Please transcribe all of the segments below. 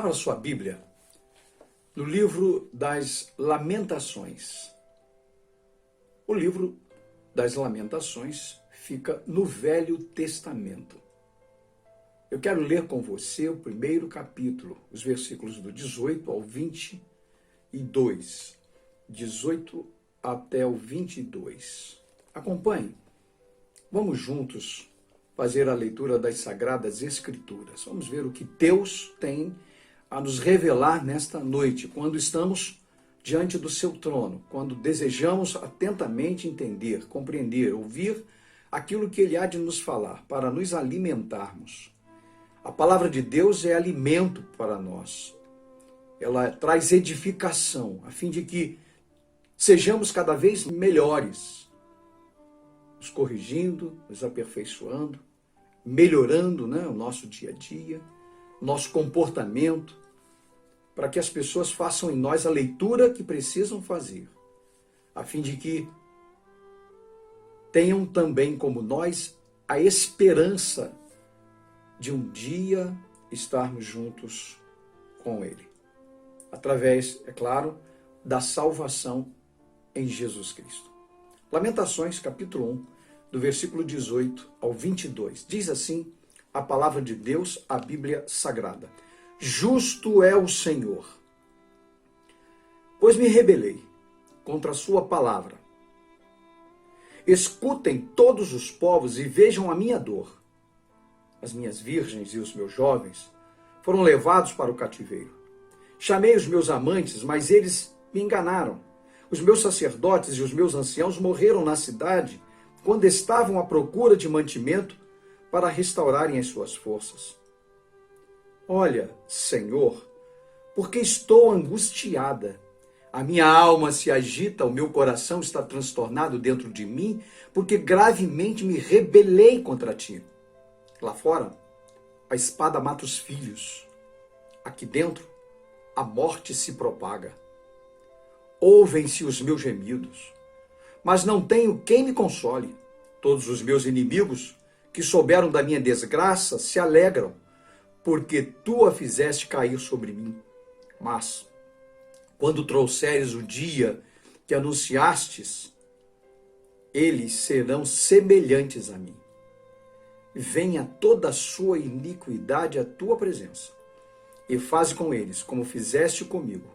Abra sua Bíblia no livro das Lamentações. O livro das Lamentações fica no Velho Testamento. Eu quero ler com você o primeiro capítulo, os versículos do 18 ao 22. 18 até o 22. Acompanhe. Vamos juntos fazer a leitura das Sagradas Escrituras. Vamos ver o que Deus tem a nos revelar nesta noite, quando estamos diante do seu trono, quando desejamos atentamente entender, compreender, ouvir aquilo que Ele há de nos falar, para nos alimentarmos. A palavra de Deus é alimento para nós. Ela traz edificação, a fim de que sejamos cada vez melhores, nos corrigindo, nos aperfeiçoando, melhorando, o nosso dia a dia, nosso comportamento, para que as pessoas façam em nós a leitura que precisam fazer, a fim de que tenham também, como nós, a esperança de um dia estarmos juntos com Ele. Através, é claro, da salvação em Jesus Cristo. Lamentações, capítulo 1, do versículo 18 ao 22. Diz assim a palavra de Deus, a Bíblia Sagrada. Justo é o Senhor, pois me rebelei contra a sua palavra. Escutem todos os povos e vejam a minha dor. As minhas virgens e os meus jovens foram levados para o cativeiro. Chamei os meus amantes, mas eles me enganaram. Os meus sacerdotes e os meus anciãos morreram na cidade quando estavam à procura de mantimento para restaurarem as suas forças. Olha, Senhor, porque estou angustiada. A minha alma se agita, o meu coração está transtornado dentro de mim, porque gravemente me rebelei contra ti. Lá fora, a espada mata os filhos. Aqui dentro, a morte se propaga. Ouvem-se os meus gemidos, mas não tenho quem me console. Todos os meus inimigos que souberam da minha desgraça se alegram, porque tu a fizeste cair sobre mim. Mas, quando trouxeres o dia que anunciastes, eles serão semelhantes a mim. Venha toda a sua iniquidade à tua presença, e faze com eles como fizeste comigo,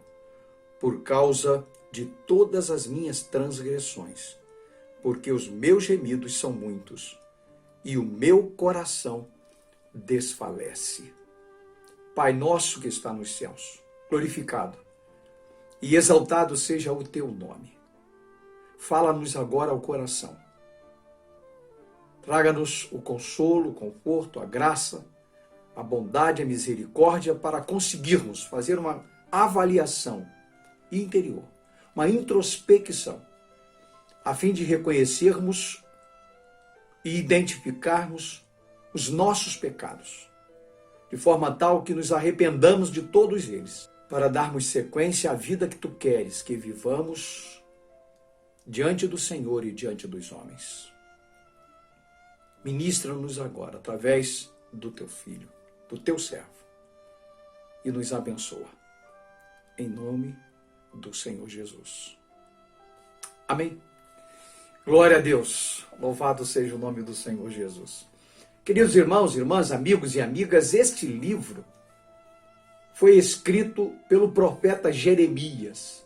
por causa de todas as minhas transgressões, porque os meus gemidos são muitos, e o meu coração desfalece. Pai nosso que está nos céus, glorificado e exaltado seja o teu nome. Fala-nos agora ao coração. Traga-nos o consolo, o conforto, a graça, a bondade, a misericórdia para conseguirmos fazer uma avaliação interior, uma introspecção, a fim de reconhecermos e identificarmos os nossos pecados, de forma tal que nos arrependamos de todos eles, para darmos sequência à vida que tu queres que vivamos diante do Senhor e diante dos homens. Ministra-nos agora, através do teu Filho, do teu servo, e nos abençoa. Em nome do Senhor Jesus. Amém. Glória a Deus. Louvado seja o nome do Senhor Jesus. Queridos irmãos, irmãs, amigos e amigas, este livro foi escrito pelo profeta Jeremias.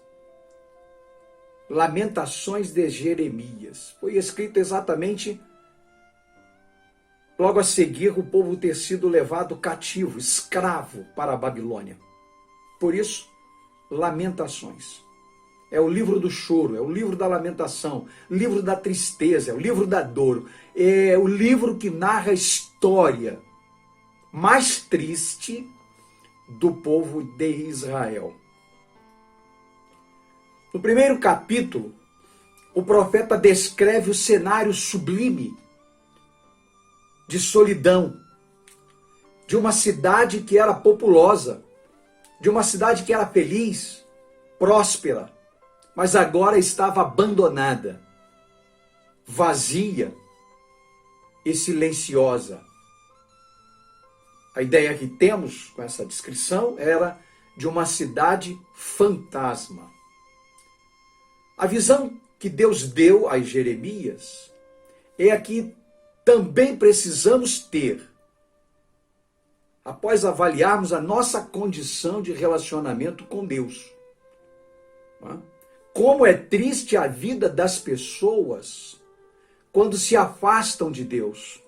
Lamentações de Jeremias. Foi escrito exatamente logo a seguir o povo ter sido levado cativo, escravo para a Babilônia. Por isso, Lamentações. É o livro do choro, é o livro da lamentação, o livro da tristeza, é o livro da dor. É o livro que narra a história mais triste do povo de Israel. No primeiro capítulo, o profeta descreve o cenário sublime de solidão, de uma cidade que era populosa, de uma cidade que era feliz, próspera, mas agora estava abandonada, vazia e silenciosa. A ideia que temos com essa descrição era de uma cidade fantasma. A visão que Deus deu a Jeremias é a que também precisamos ter após avaliarmos a nossa condição de relacionamento com Deus. Como é triste a vida das pessoas quando se afastam de Deus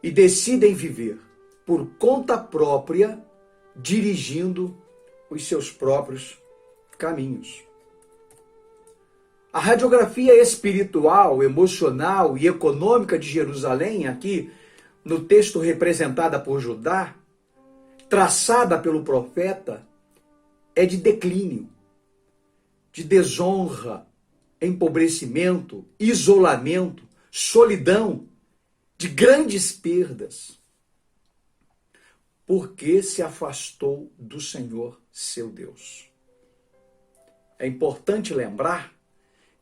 e decidem viver por conta própria, dirigindo os seus próprios caminhos. A radiografia espiritual, emocional e econômica de Jerusalém, aqui no texto representada por Judá, traçada pelo profeta, é de declínio, de desonra, empobrecimento, isolamento, solidão, de grandes perdas, porque se afastou do Senhor, seu Deus. É importante lembrar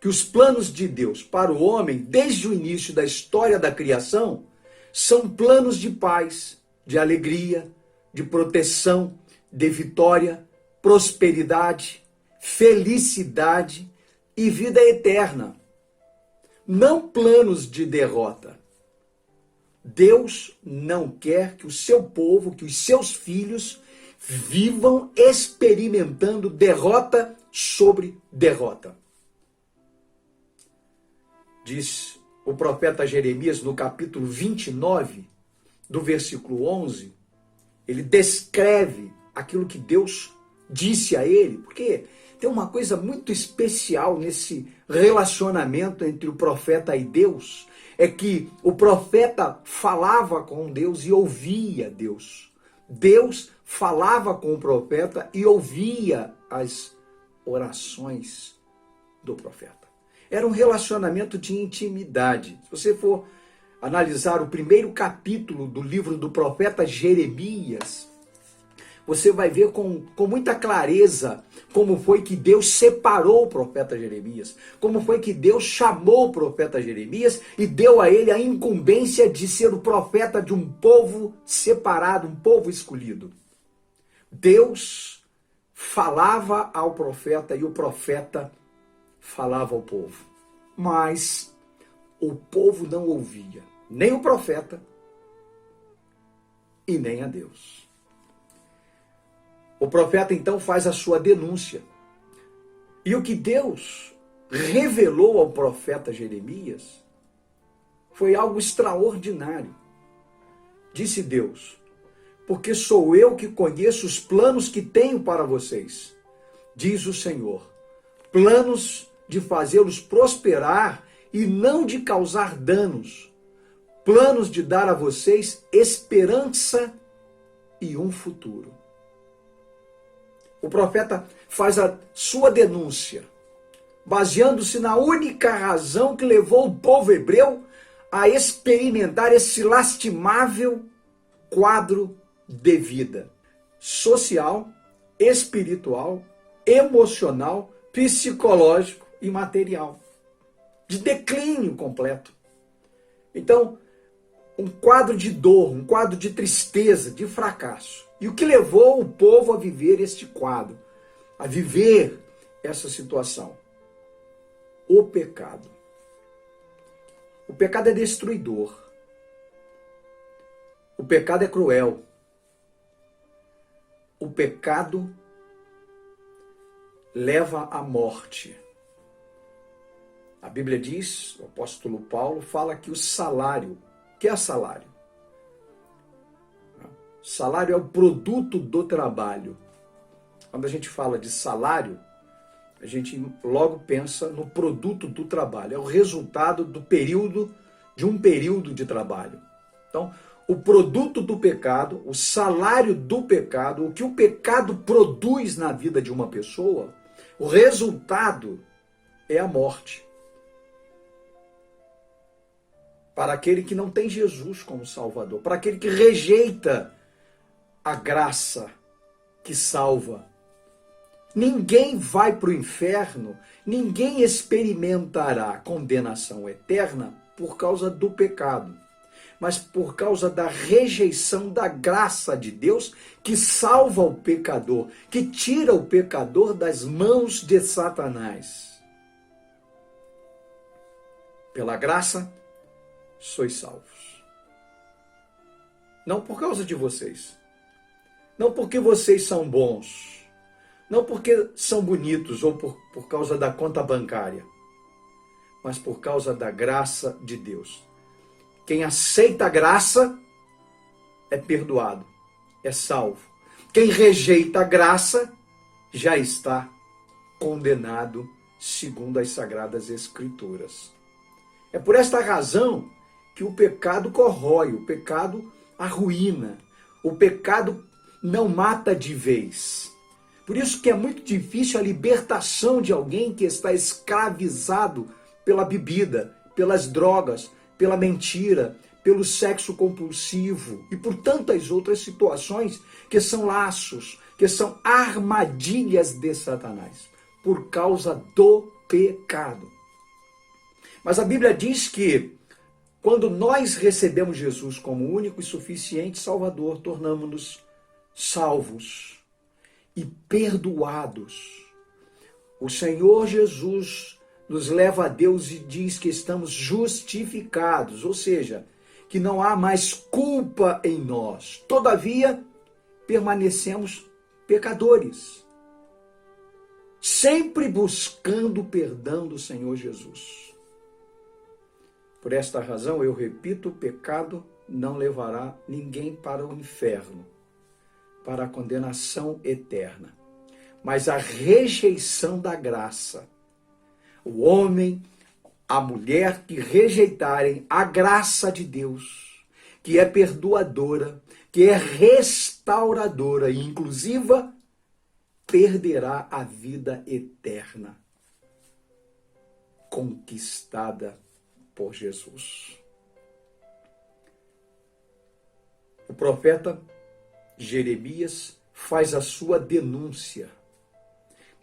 que os planos de Deus para o homem, desde o início da história da criação, são planos de paz, de alegria, de proteção, de vitória, prosperidade, felicidade e vida eterna. Não planos de derrota. Deus não quer que o seu povo, que os seus filhos vivam experimentando derrota sobre derrota. Diz o profeta Jeremias no capítulo 29, do versículo 11, ele descreve aquilo que Deus disse a ele, porque tem uma coisa muito especial nesse relacionamento entre o profeta e Deus, é que o profeta falava com Deus e ouvia Deus. Deus falava com o profeta e ouvia as orações do profeta. Era um relacionamento de intimidade. Se você for analisar o primeiro capítulo do livro do profeta Jeremias, você vai ver com muita clareza como foi que Deus separou o profeta Jeremias, como foi que Deus chamou o profeta Jeremias e deu a ele a incumbência de ser o profeta de um povo separado, um povo escolhido. Deus falava ao profeta e o profeta falava ao povo, mas o povo não ouvia, nem o profeta e nem a Deus. O profeta então faz a sua denúncia, e o que Deus revelou ao profeta Jeremias foi algo extraordinário. Disse Deus: porque sou eu que conheço os planos que tenho para vocês, diz o Senhor, planos de fazê-los prosperar e não de causar danos, planos de dar a vocês esperança e um futuro. O profeta faz a sua denúncia, baseando-se na única razão que levou o povo hebreu a experimentar esse lastimável quadro de vida social, espiritual, emocional, psicológico e material, de declínio completo. Então, um quadro de dor, um quadro de tristeza, de fracasso. E o que levou o povo a viver este quadro, a viver essa situação? O pecado. O pecado é destruidor. O pecado é cruel. O pecado leva à morte. A Bíblia diz, o apóstolo Paulo fala que o salário, o que é salário? Salário é o produto do trabalho. Quando a gente fala de salário, a gente logo pensa no produto do trabalho. É o resultado de um período de trabalho. Então, o produto do pecado, o salário do pecado, o que o pecado produz na vida de uma pessoa, o resultado é a morte. Para aquele que não tem Jesus como Salvador, para aquele que rejeita a graça que salva. Ninguém vai para o inferno, ninguém experimentará condenação eterna por causa do pecado. mas por causa da rejeição da graça de Deus que salva o pecador, que tira o pecador das mãos de Satanás. Pela graça, sois salvos. Não por causa de vocês. Não porque vocês são bons. Não porque são bonitos ou por causa da conta bancária. Mas por causa da graça de Deus. Quem aceita a graça é perdoado, é salvo. Quem rejeita a graça já está condenado, segundo as Sagradas Escrituras. É por esta razão que o pecado corrói, o pecado arruína, o pecado não mata de vez. Por isso que é muito difícil a libertação de alguém que está escravizado pela bebida, pelas drogas, pela mentira, pelo sexo compulsivo e por tantas outras situações que são laços, que são armadilhas de Satanás, por causa do pecado. Mas a Bíblia diz que quando nós recebemos Jesus como único e suficiente Salvador, tornamos-nos salvos e perdoados. O Senhor Jesus nos leva a Deus e diz que estamos justificados, ou seja, que não há mais culpa em nós. Todavia, permanecemos pecadores, sempre buscando o perdão do Senhor Jesus. Por esta razão, eu repito, o pecado não levará ninguém para o inferno, para a condenação eterna, mas a rejeição da graça. O homem, a mulher que rejeitarem a graça de Deus, que é perdoadora, que é restauradora e inclusiva, perderá a vida eterna, conquistada por Jesus. O profeta Jeremias faz a sua denúncia,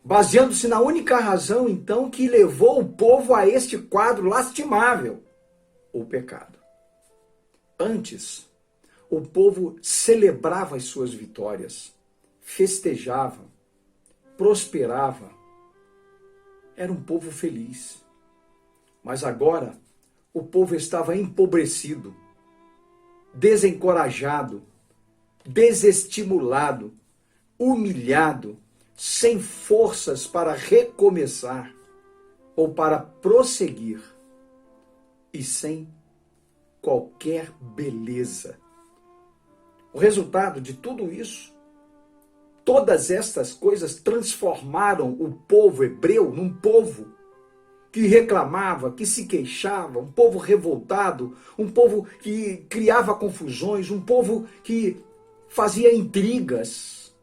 baseando-se na única razão, então, que levou o povo a este quadro lastimável, o pecado. Antes, o povo celebrava as suas vitórias, festejava, prosperava, era um povo feliz. Mas agora, o povo estava empobrecido, desencorajado, desestimulado, humilhado, sem forças para recomeçar ou para prosseguir e sem qualquer beleza. O resultado de tudo isso, todas estas coisas transformaram o povo hebreu num povo que reclamava, que se queixava, um povo revoltado, um povo que criava confusões, um povo que fazia intrigas,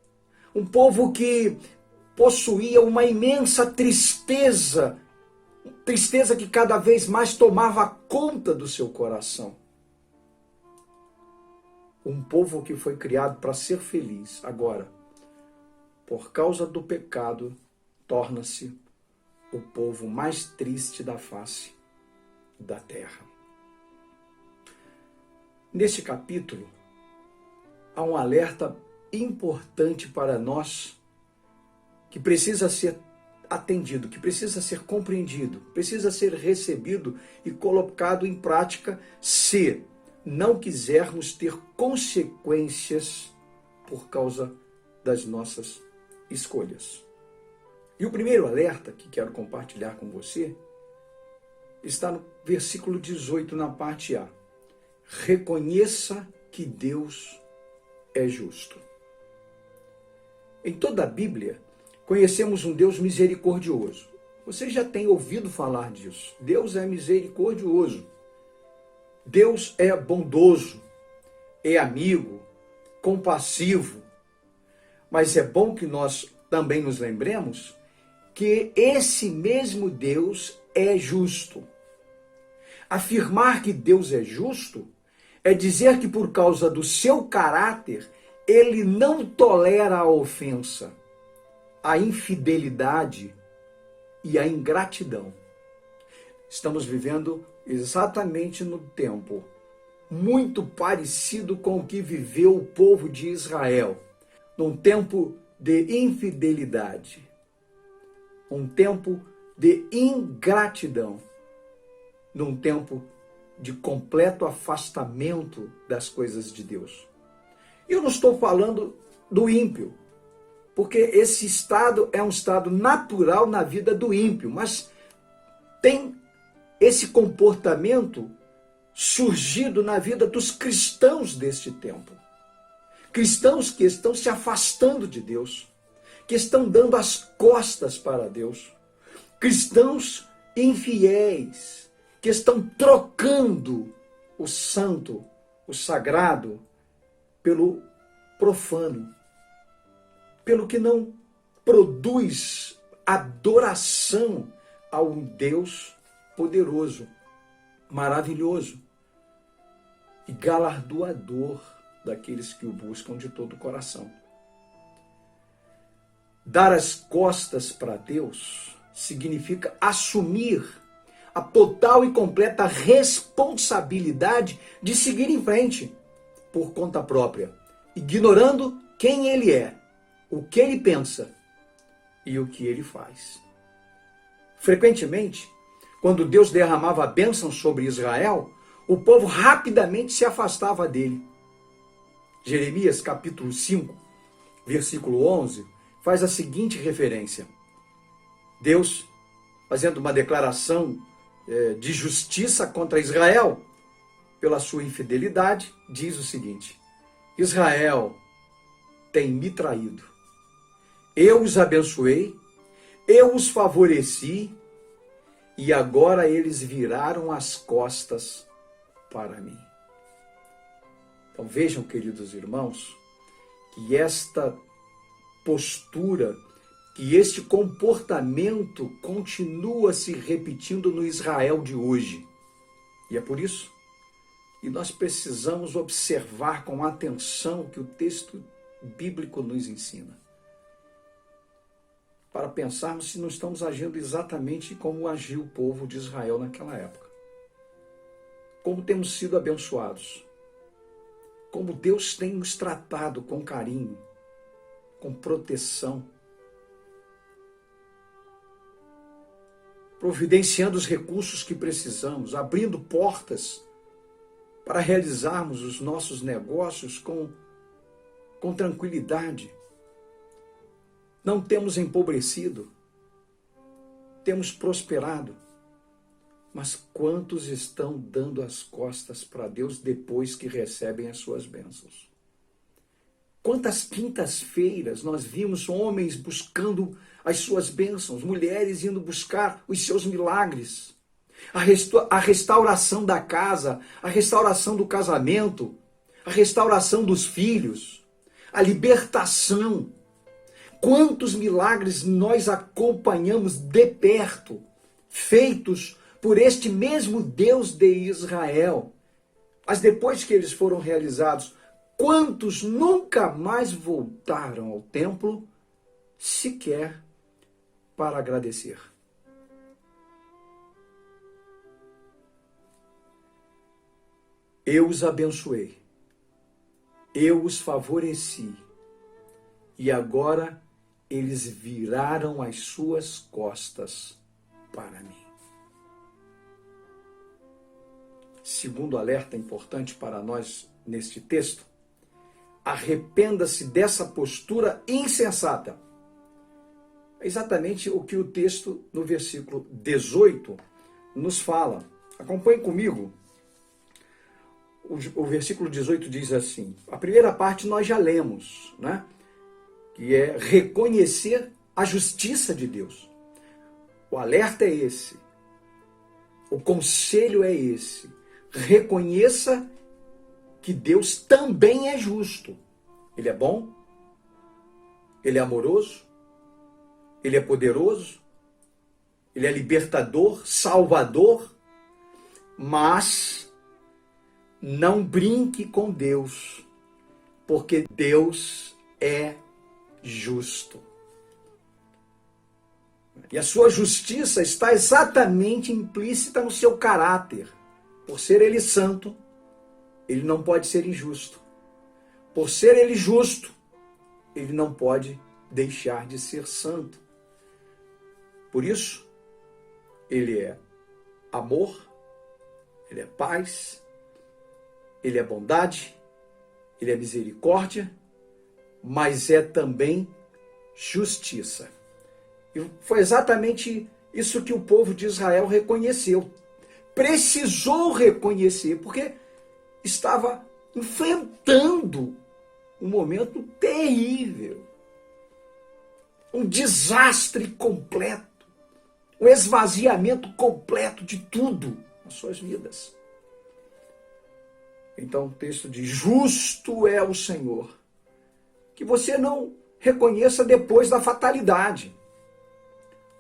um povo que possuía uma imensa tristeza, tristeza que cada vez mais tomava conta do seu coração. Um povo que foi criado para ser feliz, agora, por causa do pecado, torna-se o povo mais triste da face da terra. Neste capítulo, há um alerta importante para nós, que precisa ser atendido, que precisa ser compreendido, precisa ser recebido e colocado em prática se não quisermos ter consequências por causa das nossas escolhas. E o primeiro alerta que quero compartilhar com você está no versículo 18, na parte A. Reconheça que Deus é justo. Em toda a Bíblia, conhecemos um Deus misericordioso. Você já tem ouvido falar disso. Deus é misericordioso. Deus é bondoso, é amigo, compassivo. Mas é bom que nós também nos lembremos que esse mesmo Deus é justo. Afirmar que Deus é justo é dizer que por causa do seu caráter, ele não tolera a ofensa, a infidelidade e a ingratidão. Estamos vivendo exatamente no tempo muito parecido com o que viveu o povo de Israel, num tempo de infidelidade, um tempo de ingratidão, num tempo de completo afastamento das coisas de Deus. E eu não estou falando do ímpio, porque esse estado é um estado natural na vida do ímpio, mas tem esse comportamento surgido na vida dos cristãos deste tempo. Cristãos que estão se afastando de Deus, que estão dando as costas para Deus. Cristãos infiéis, que estão trocando o santo, o sagrado, pelo profano, pelo que não produz adoração ao Deus poderoso, maravilhoso e galardoador daqueles que o buscam de todo o coração. Dar as costas para Deus significa assumir a total e completa responsabilidade de seguir em frente por conta própria, ignorando quem Ele é, o que Ele pensa e o que Ele faz. Frequentemente, quando Deus derramava a bênção sobre Israel, o povo rapidamente se afastava dele. Jeremias capítulo 5, versículo 11, faz a seguinte referência. Deus, fazendo uma declaração de justiça contra Israel, pela sua infidelidade, diz o seguinte: Israel tem me traído. Eu os abençoei, eu os favoreci, e agora eles viraram as costas para mim. Então vejam, queridos irmãos, que esta postura, que este comportamento continua se repetindo no Israel de hoje. E é por isso que nós precisamos observar com atenção o que o texto bíblico nos ensina, para pensarmos se não estamos agindo exatamente como agiu o povo de Israel naquela época. Como temos sido abençoados, como Deus tem nos tratado com carinho, com proteção, providenciando os recursos que precisamos, abrindo portas para realizarmos os nossos negócios com tranquilidade. Não temos empobrecido, temos prosperado. Mas quantos estão dando as costas para Deus depois que recebem as suas bênçãos? Quantas quintas-feiras nós vimos homens buscando as suas bênçãos, mulheres indo buscar os seus milagres, a restauração da casa, a restauração do casamento, a restauração dos filhos, a libertação. Quantos milagres nós acompanhamos de perto, feitos por este mesmo Deus de Israel. Mas depois que eles foram realizados, quantos nunca mais voltaram ao templo, sequer para agradecer? Eu os abençoei, eu os favoreci, e agora eles viraram as suas costas para mim. Segundo alerta importante para nós neste texto, arrependa-se dessa postura insensata. É exatamente o que o texto no versículo 18 nos fala. Acompanhe comigo. O versículo 18 diz assim, a primeira parte nós já lemos, né? Que é reconhecer a justiça de Deus. O alerta é esse. O conselho é esse. Reconheça que Deus também é justo. Ele é bom, Ele é amoroso, Ele é poderoso, Ele é libertador, salvador, mas não brinque com Deus, porque Deus é justo. E a sua justiça está exatamente implícita no seu caráter, por ser Ele santo, ele não pode ser injusto. Por ser ele justo, ele não pode deixar de ser santo. Por isso, ele é amor, ele é paz, ele é bondade, ele é misericórdia, mas é também justiça. E foi exatamente isso que o povo de Israel reconheceu. Precisou reconhecer, porque estava enfrentando um momento terrível. Um desastre completo. Um esvaziamento completo de tudo nas suas vidas. Então o texto diz: justo é o Senhor. Que você não reconheça depois da fatalidade,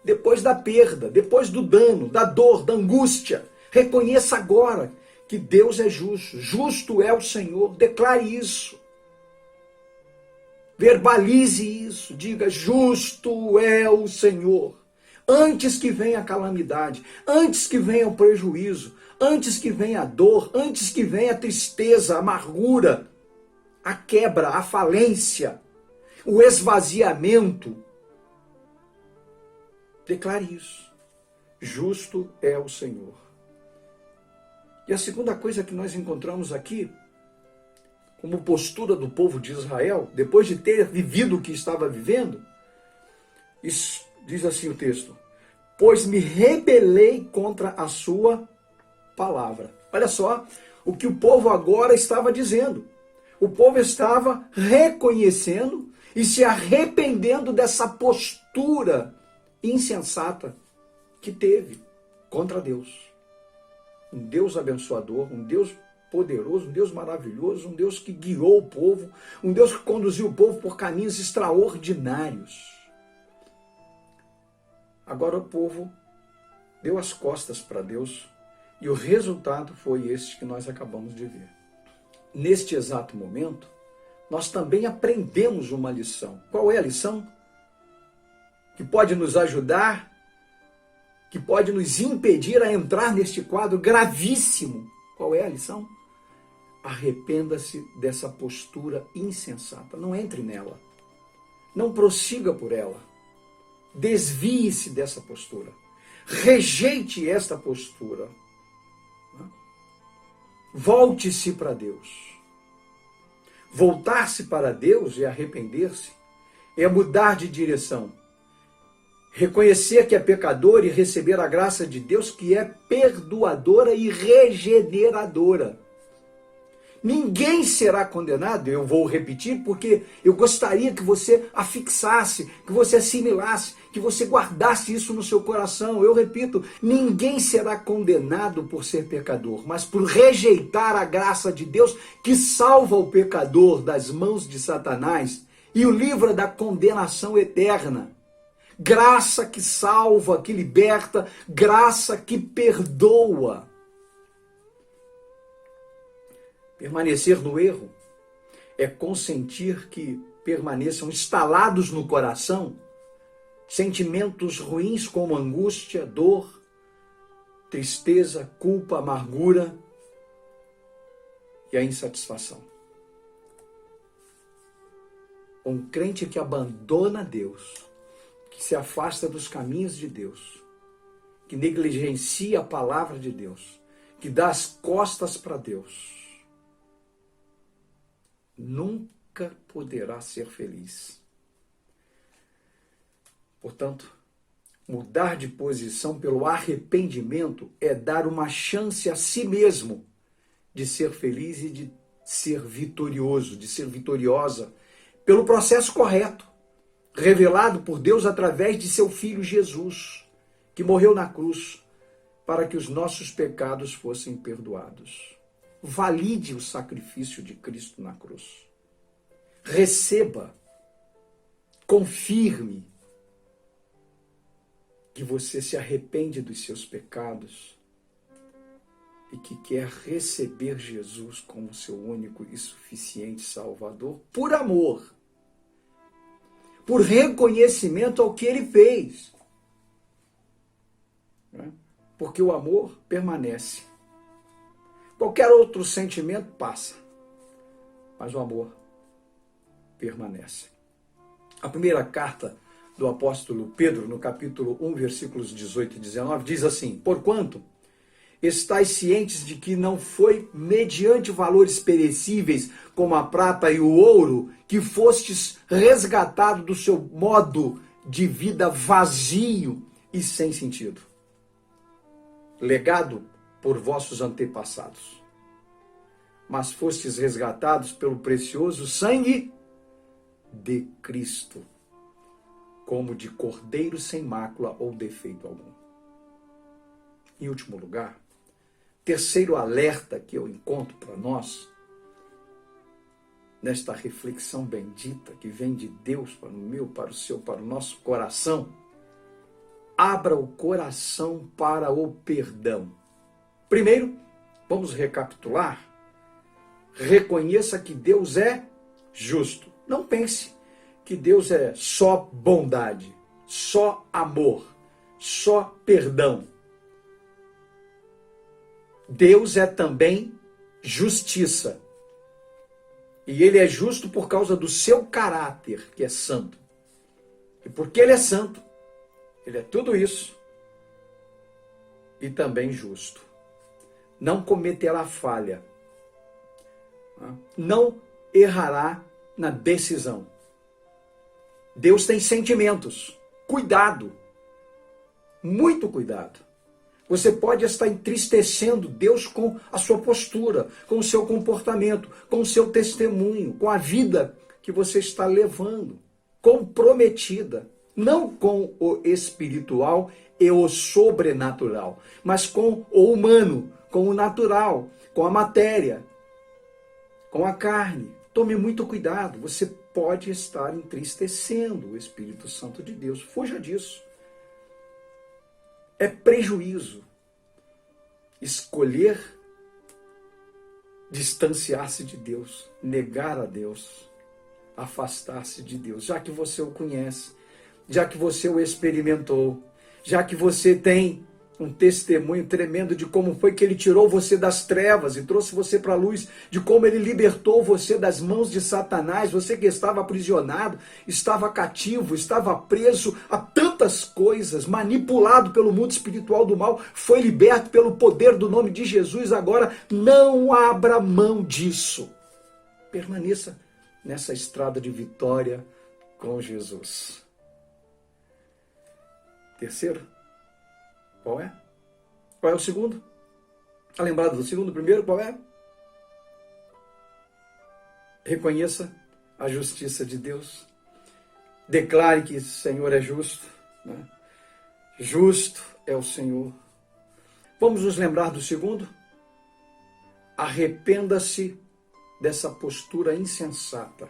depois da perda, depois do dano, da dor, da angústia. Reconheça agora que Deus é justo. Justo é o Senhor. Declare isso. Verbalize isso. Diga: justo é o Senhor. Antes que venha a calamidade, antes que venha o prejuízo, antes que venha a dor, antes que venha a tristeza, a amargura, a quebra, a falência, o esvaziamento. Declare isso. Justo é o Senhor. E a segunda coisa que nós encontramos aqui, como postura do povo de Israel, depois de ter vivido o que estava vivendo, diz assim o texto: pois me rebelei contra a sua palavra. Olha só o que o povo agora estava dizendo. O povo estava reconhecendo e se arrependendo dessa postura insensata que teve contra Deus. Um Deus abençoador, um Deus poderoso, um Deus maravilhoso, um Deus que guiou o povo, um Deus que conduziu o povo por caminhos extraordinários. Agora o povo deu as costas para Deus e o resultado foi este que nós acabamos de ver. Neste exato momento, nós também aprendemos uma lição. Qual é a lição? Que pode nos ajudar, que pode nos impedir a entrar neste quadro gravíssimo. Qual é a lição? Arrependa-se dessa postura insensata. Não entre nela. Não prossiga por ela. Desvie-se dessa postura. Rejeite esta postura. Volte-se para Deus. Voltar-se para Deus e arrepender-se é mudar de direção. Reconhecer que é pecador e receber a graça de Deus, que é perdoadora e regeneradora. Ninguém será condenado, eu vou repetir, porque eu gostaria que você afixasse, que você assimilasse, que você guardasse isso no seu coração. Eu repito, ninguém será condenado por ser pecador, mas por rejeitar a graça de Deus que salva o pecador das mãos de Satanás e o livra da condenação eterna. Graça que salva, que liberta, graça que perdoa. Permanecer no erro é consentir que permaneçam instalados no coração sentimentos ruins como angústia, dor, tristeza, culpa, amargura e a insatisfação. Um crente que abandona Deus, que se afasta dos caminhos de Deus, que negligencia a palavra de Deus, que dá as costas para Deus, nunca poderá ser feliz. Portanto, mudar de posição pelo arrependimento é dar uma chance a si mesmo de ser feliz e de ser vitorioso, de ser vitoriosa, pelo processo correto, revelado por Deus através de seu Filho Jesus, que morreu na cruz para que os nossos pecados fossem perdoados. Valide o sacrifício de Cristo na cruz. Receba, confirme que você se arrepende dos seus pecados e que quer receber Jesus como seu único e suficiente Salvador por amor, por reconhecimento ao que ele fez. Porque o amor permanece. Qualquer outro sentimento passa, mas o amor permanece. A primeira carta do apóstolo Pedro, no capítulo 1, versículos 18 e 19, diz assim: porquanto estais cientes de que não foi mediante valores perecíveis, como a prata e o ouro, que fostes resgatados do seu modo de vida vazio e sem sentido, legado por vossos antepassados, mas fostes resgatados pelo precioso sangue de Cristo, como de cordeiro sem mácula ou defeito algum. Em último lugar, terceiro alerta que eu encontro para nós, nesta reflexão bendita que vem de Deus para o meu, para o seu, para o nosso coração: abra o coração para o perdão. Primeiro, vamos recapitular. Reconheça que Deus é justo. Não pense que Deus é só bondade, só amor, só perdão. Deus é também justiça. E ele é justo por causa do seu caráter, que é santo. E porque ele é santo, ele é tudo isso e também justo. Não cometerá falha. Não errará na decisão. Deus tem sentimentos. Cuidado. Muito cuidado. Você pode estar entristecendo Deus com a sua postura, com o seu comportamento, com o seu testemunho, com a vida que você está levando, comprometida, não com o espiritual e o sobrenatural, mas com o humano, com o natural, com a matéria, com a carne. Tome muito cuidado, você pode estar entristecendo o Espírito Santo de Deus. Fuja disso. É prejuízo escolher distanciar-se de Deus, negar a Deus, afastar-se de Deus, já que você o conhece, já que você o experimentou, já que você tem um testemunho tremendo de como foi que ele tirou você das trevas e trouxe você para a luz, de como ele libertou você das mãos de Satanás, você que estava aprisionado, estava cativo, estava preso a tantas coisas, manipulado pelo mundo espiritual do mal, foi liberto pelo poder do nome de Jesus. Agora não abra mão disso. Permaneça nessa estrada de vitória com Jesus. Terceiro, qual é? Qual é o segundo? Está lembrado do segundo? Primeiro, qual é? Reconheça a justiça de Deus. Declare que o Senhor é justo. Né? Justo é o Senhor. Vamos nos lembrar do segundo? Arrependa-se dessa postura insensata.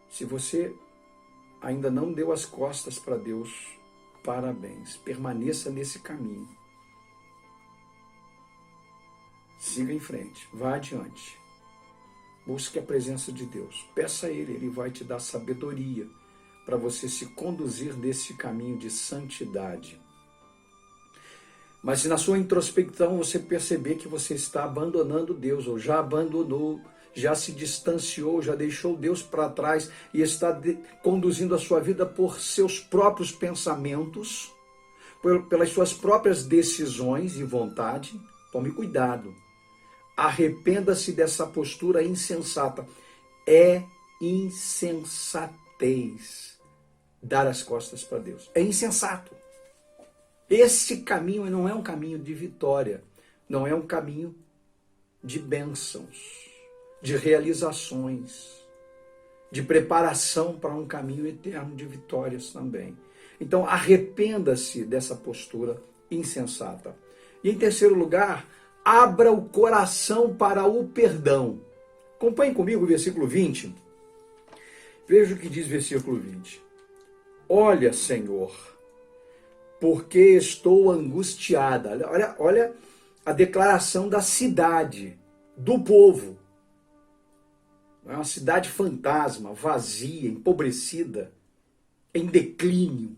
Se você ainda não deu as costas para Deus, parabéns, permaneça nesse caminho. Siga em frente, vá adiante. Busque a presença de Deus. Peça a Ele, Ele vai te dar sabedoria para você se conduzir nesse caminho de santidade. Mas se na sua introspecção você perceber que você está abandonando Deus, ou já abandonou, já se distanciou, já deixou Deus para trás e está conduzindo a sua vida por seus próprios pensamentos, pelas suas próprias decisões e vontade, tome cuidado. Arrependa-se dessa postura insensata. É insensatez dar as costas para Deus. É insensato. Esse caminho não é um caminho de vitória, não é um caminho de bênçãos, de realizações, de preparação para um caminho eterno de vitórias também. Então, arrependa-se dessa postura insensata. E em terceiro lugar, abra o coração para o perdão. Acompanhe comigo o versículo 20. Veja o que diz o versículo 20. Olha, Senhor, porque estou angustiada. Olha a declaração da cidade, do povo. É uma cidade fantasma, vazia, empobrecida, em declínio.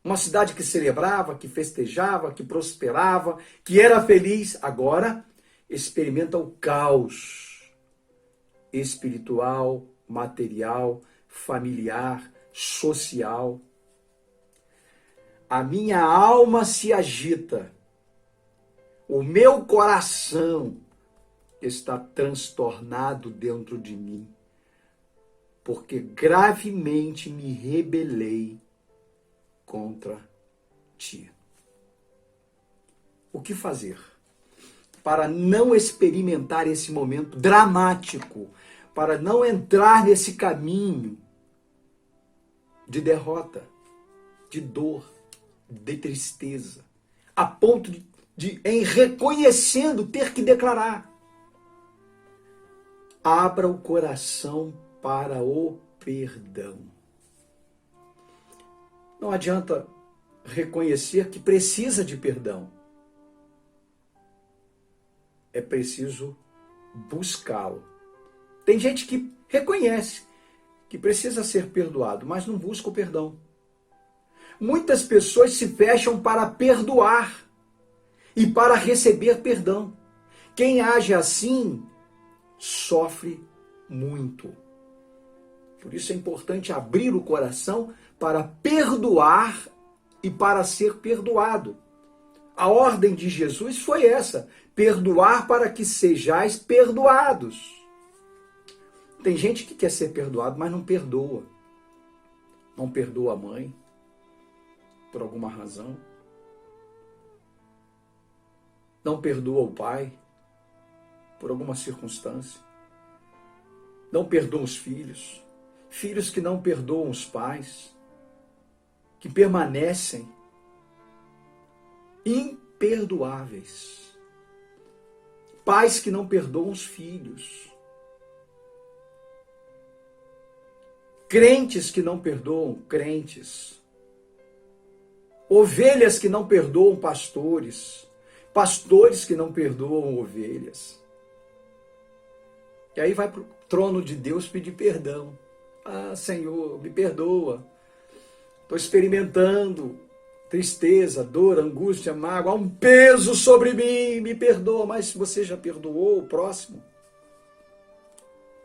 Uma cidade que celebrava, que festejava, que prosperava, que era feliz, agora experimenta o caos espiritual, material, familiar, social. A minha alma se agita, o meu coração está transtornado dentro de mim, porque gravemente me rebelei contra ti. O que fazer para não experimentar esse momento dramático, para não entrar nesse caminho de derrota, de dor, de tristeza, a ponto de em reconhecendo, ter que declarar? Abra o coração para o perdão. Não adianta reconhecer que precisa de perdão. É preciso buscá-lo. Tem gente que reconhece que precisa ser perdoado, mas não busca o perdão. Muitas pessoas se fecham para perdoar e para receber perdão. Quem age assim sofre muito. Por isso é importante abrir o coração para perdoar e para ser perdoado. A ordem de Jesus foi essa: perdoar para que sejais perdoados. Tem gente que quer ser perdoado, mas não perdoa. Não perdoa a mãe, por alguma razão. Não perdoa o pai, por alguma circunstância. Não perdoa os filhos. Filhos que não perdoam os pais, que permanecem imperdoáveis. Pais que não perdoam os filhos. Crentes que não perdoam crentes. Ovelhas que não perdoam pastores. Pastores que não perdoam ovelhas. E aí vai para o trono de Deus pedir perdão. Ah, Senhor, me perdoa. Estou experimentando tristeza, dor, angústia, mágoa, há um peso sobre mim, me perdoa. Mas você já perdoou o próximo?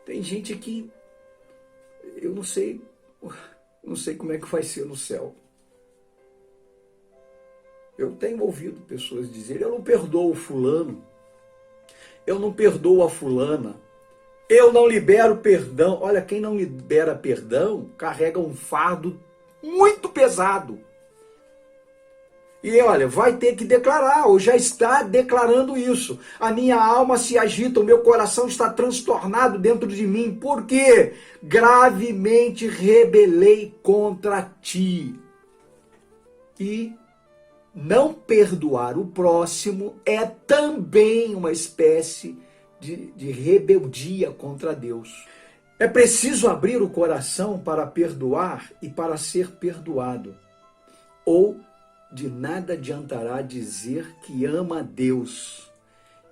Tem gente que eu não sei como é que vai ser no céu. Eu tenho ouvido pessoas dizerem: eu não perdoo o fulano, eu não perdoo a fulana, eu não libero perdão. Olha, quem não libera perdão carrega um fardo muito pesado. E olha, vai ter que declarar, ou já está declarando isso. A minha alma se agita, o meu coração está transtornado dentro de mim, porque gravemente rebelei contra ti. E não perdoar o próximo é também uma espécie de rebeldia contra Deus. É preciso abrir o coração para perdoar e para ser perdoado. Ou de nada adiantará dizer que ama a Deus,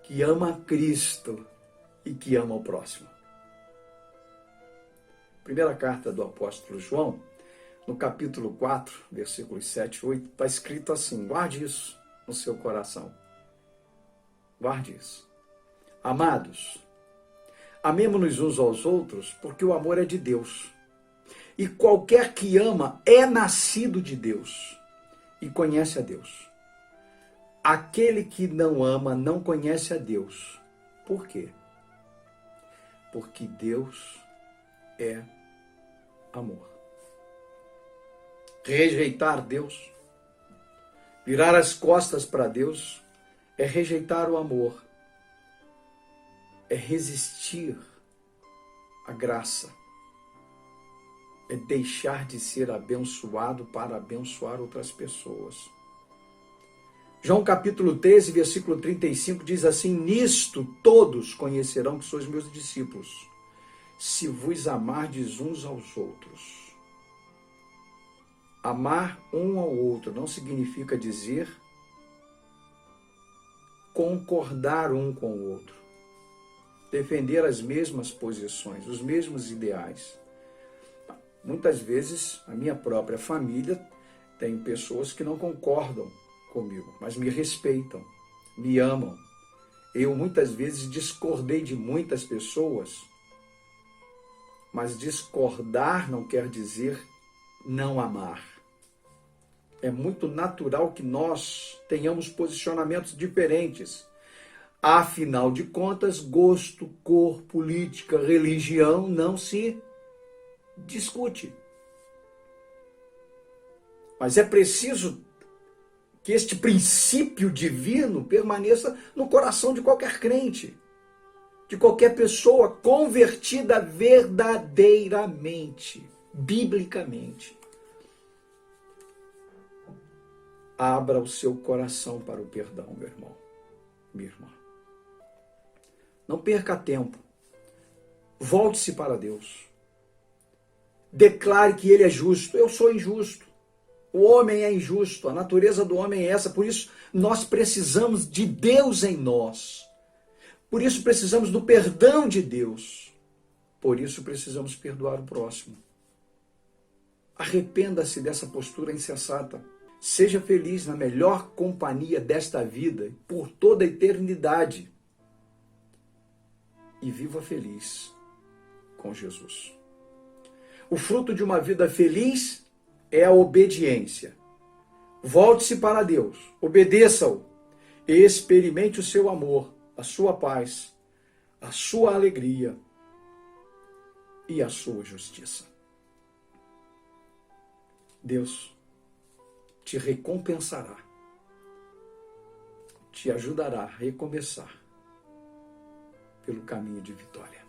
que ama a Cristo e que ama o próximo. Primeira carta do apóstolo João, no capítulo 4, versículos 7 e 8, está escrito assim: guarde isso no seu coração. Guarde isso. Amados, amemo-nos uns aos outros, porque o amor é de Deus. E qualquer que ama é nascido de Deus e conhece a Deus. Aquele que não ama não conhece a Deus. Por quê? Porque Deus é amor. Rejeitar Deus, virar as costas para Deus, é rejeitar o amor, é resistir à graça, é deixar de ser abençoado para abençoar outras pessoas. João capítulo 13, versículo 35 diz assim: nisto todos conhecerão que sois meus discípulos, se vos amardes uns aos outros. Amar um ao outro não significa dizer concordar um com o outro, defender as mesmas posições, os mesmos ideais. Muitas vezes a minha própria família Tem pessoas que não concordam comigo, mas me respeitam, me amam. Eu muitas vezes discordei de muitas pessoas, mas discordar não quer dizer não amar. É muito natural que nós tenhamos posicionamentos diferentes. Afinal de contas, gosto, cor, política, religião não se discute. Mas é preciso que este princípio divino permaneça no coração de qualquer crente, de qualquer pessoa convertida verdadeiramente, biblicamente. Abra o seu coração para o perdão, meu irmão, minha irmã. Não perca tempo. Volte-se para Deus. Declare que Ele é justo. Eu sou injusto. O homem é injusto. A natureza do homem é essa. Por isso, nós precisamos de Deus em nós. Por isso, precisamos do perdão de Deus. Por isso, precisamos perdoar o próximo. Arrependa-se dessa postura insensata. Seja feliz na melhor companhia desta vida por toda a eternidade. E viva feliz com Jesus. O fruto de uma vida feliz é a obediência. Volte-se para Deus, obedeça-o e experimente o seu amor, a sua paz, a sua alegria e a sua justiça. Deus te recompensará, te ajudará a recomeçar pelo caminho de vitória.